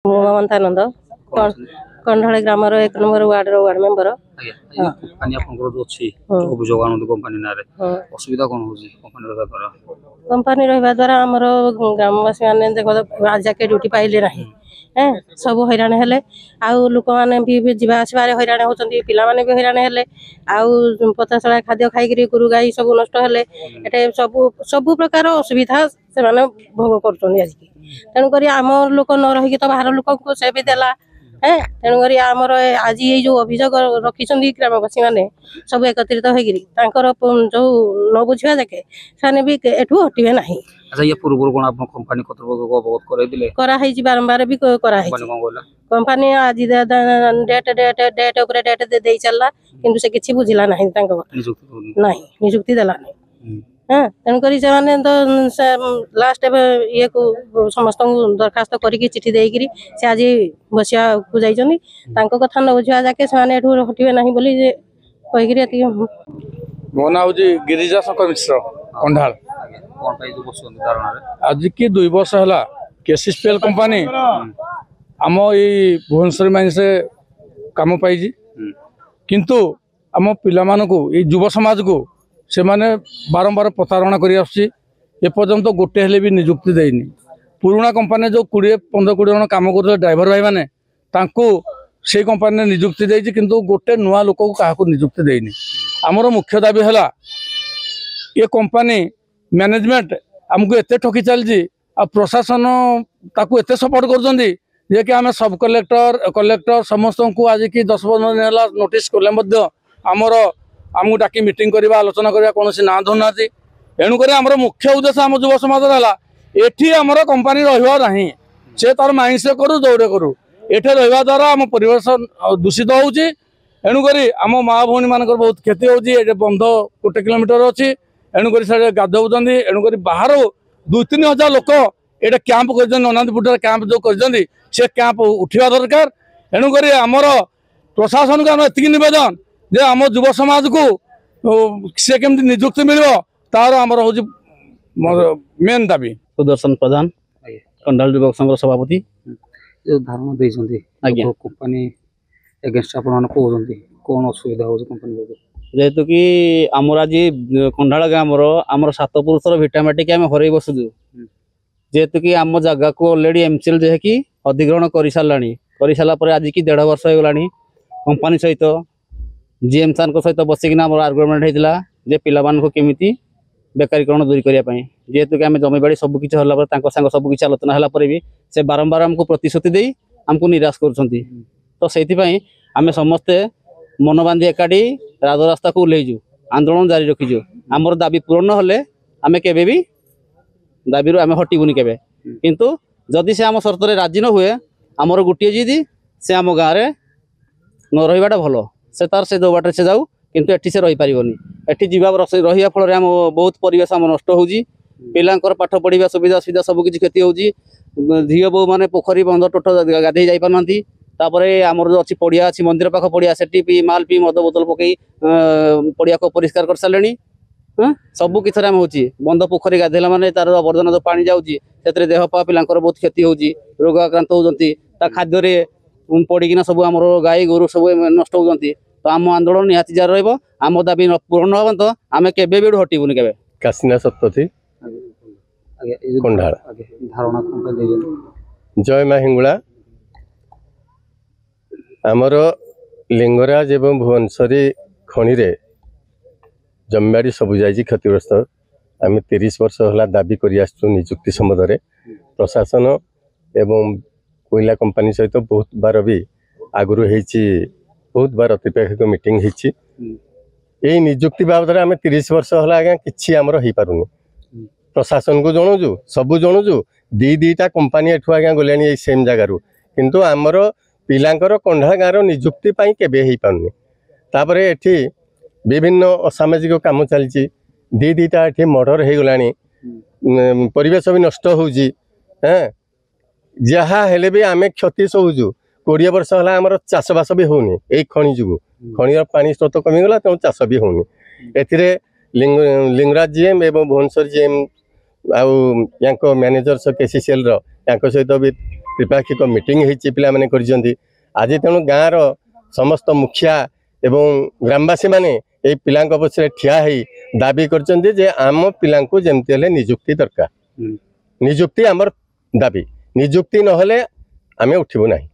ମମତାନନ୍ଦ କଣ୍ଢାଳି ଗ୍ରାମର 1 ନମ୍ବର ୱାର୍ଡର ward member. Company आपनकर जो अछि अभियोग आनंद कंपनी नारे असुविधा कोन होजी कंपनी रहबा द्वारा कंपनी रहबा द्वारा हमर ग्रामवासी माने देखो आज जाके ड्यूटी पाइले नाही सब हैरान हेले आउ लोक माने भी जीवा आसबारे हैरान होचंती पिला माने भी हैरान हेले आउ पचासड़ा खाद्य खाइकरी गुरु गाई सब नष्ट हेले एटे सब प्रकार असुविधा से माने भोग करचोनी आज तेणु करी आम लोक न रही तो बाहर लोक को से भी देला तेणु करी आमर आज ये जो अभियोग रखिछंती ग्रामवासी माने सब एकत्रित होगिरी तांकर जो न बुझिया जाके साने भी एठू हटिबे नाही। अच्छा ये पूर्व कोन आपन कंपनी कतरबो बहुत करे दिले करा है जी बारंबार भी करा है कंपनी आज डेट ऊपर डेट दे चलला किंतु से किछि बुझिला नाही तांको नाही नियुक्ति देला नाही तेणु करी से माने तो लास्ट ये को समस्त दरखास्त करिकी चिठी देइकरी से आज बसिया को जाइछनी तांको कथा न बुझिया जाके से माने एठू हटिबे नाही बोली जे कहिकरी एति मो ना होजी गिरिजा शंकर मिश्र कंढाल आज की 2 वर्ष है केसीपीएल कंपनी आम ये भुवनेश्वर माइन से काम पाई किंतु आम पिला ये युव समाज को से माने बारंबार प्रतारणा करपर्यंत गोटे हेले भी नियुक्ति देनी पुराना कंपनी जो 20-15 जन काम कर ड्राइवर भाई मैंने से कंपनी नियुक्ति देती किंतु गोटे नुआ लोक क्या नियुक्ति देनी आमर मुख्य दाबी है ये कंपनी मैनेजमेंट आमको एत ठकी चलती आ प्रशासन ताकू एत सपोर्ट कर आम सब कलेक्टर समस्त को आज की 10-15 दिन है नोटिस कले आमर आमको डाकी मीटिंग करवा आलोचना करवा कौन ना धुना एणुक आमर मुख्य उद्देश्य आम युव समाज है एटी आमर कंपनी रहा से तार माइंड से करू दौड़े करू एठे रहा द्वारा आम परिवेश दूषित होउची एणुक आम माँ भौणी मान बहुत क्षति होउची बंध 1 किलोमीटर अच्छी एणुक गाधौं एणुक बाहर 2-3 हजार लोक ये कैंप कर अनंतपुर कैंप जो कर कैंप उठा दरकार एणुक आमर प्रशासन को आम एति नवेदन जे आम युव समाज को से केमती नियुक्ति मिल तार आमर हूँ मेन दाबी। सुदर्शन प्रधान कंढाल युवक संघ सभापति धारणा देइछंती कंपनी एगेंस्ट आपण कहउछंती कोन असुविधा हो कंपनी जेहेतु कि आमर आज कंढाल ग्रामर आमर 7 पुरुषर भिटामाटिक आम हरई बसु जेहेतु कि आम जगह को ऑलरेडी एमसीएल जे कि अधिग्रहण कर सारा आज की 1.5 वर्ष हो गलानी कंपनी सहित जीएम सान सहित बसिकिना आम आर्गुमेंट होता जे पिला को केमिति बेकारीकरण दूरी करने जेहेतु कि आम जमीबाड़ी सबकि सबकि आलोचना है भी से बारंबार आमको प्रतिश्रुति दे आमको निराश कर तो से आम समस्ते मन बांधी एकाठी राजरास्ता को ओह्लैजु आंदोलन जारी रखीजु आमर दाबी पूर्ण हेले आम केबे भी दाबी आम हटबुनि केबे किंतु जदि से आम शर्त राजी न हुए आमर गोटे जिद से आम गाँव में न रहा भल से तार से जो बाटे से जाऊ किंतु एठी से रही पारिबनी एठी जीवा रहिया फल आम बहुत परिवेश आम नष्ट होउजी पिलांकर पाठ पढ़िबा सुविधा सुविधा सब किछि क्षति होउजी झील बो माने पोखरी बंध टोट गाधे जाई पारनांती तापरे आमर जो अच्छी पड़िया अच्छी मंदिर पाख पड़िया सेठी पी माल पी मद बोतल पकई पड़िया को परिष्कार कर सारे सबू किसी आम होची बंध पोखरी गाधेला माने तार आवर्जना जो पानी जाऊँगी से देह पा पिलांकर बहुत क्षति होउजी रोग आक्रांत होउजंती ता खाद्य पड़ीना सब आम गाई गोरु सब नष्ट होउजंती तो आम आंदोलन निहाती जार रहिबो आम दाबी पूर्ण होबन तो आम केबे भी हटिबुनि केबे। काशीना सतपथी कंढाल धारणा जय माँ हिंगुला आमर लिंगराज एवं भुवनेश्वरी खनि रे जमीबाड़ी सब जाइए क्षतिग्रस्त आम 30 वर्ष है दाबी कर निजुक्ति संबंध प्रशासन एवं कोयला कंपनी सहित बहुत बार भी आगुरी बहुत बार अतिपेक्षित मीटिंग होती निजुक्ति बाबद आम 30 वर्ष है आज्ञा कि आमर हो पारुनी प्रशासन को जनाऊँ सबू जनाऊँ दीटा कंपनी एठू आज्ञा गले सेम जगार किंतु आमर पिलांकर कंढाल गाँव निजुक्ति केबे हो पारुनी तापर एठी विभिन्न असामाजिक काम चलती दीटा एठी मर्डर हो गला परिवेश भी नष्ट होउजी जहाँ हेले भी आम क्षति सहूचु 20 वर्ष है आमर चाषबास भी होनी यही खनि जो खनिर पानी स्रोत कमिगला तेणु चाष भी होनी एथिरे लिंगराज जीएम एवं भुवनेश्वर जीएम आउ मैनेजर केसीसीएल सहित भी ତ୍ରିପାକ୍ଷିକ ମିଟିଂ ହେଇଛି ପିଲାମାନେ କରିଛନ୍ତି ଆଜି ତେଣୁ ଗାଁର ସମସ୍ତ ମୁଖିଆ ଏବଂ ଗ୍ରାମବାସୀ ମାନେ এই ପିଲାଙ୍କ ପଛରେ ଠିଆ ହେଇ ଦାବି କରିଛନ୍ତି ଯେ ଆମ ପିଲାଙ୍କୁ ଯେମିତି ହେଲେ ନିଯୁକ୍ତି ଦରକାର ନିଯୁକ୍ତି ଆମର ଦାବି ନିଯୁକ୍ତି ନହେଲେ ଆମେ ଉଠିବୁ ନାହିଁ।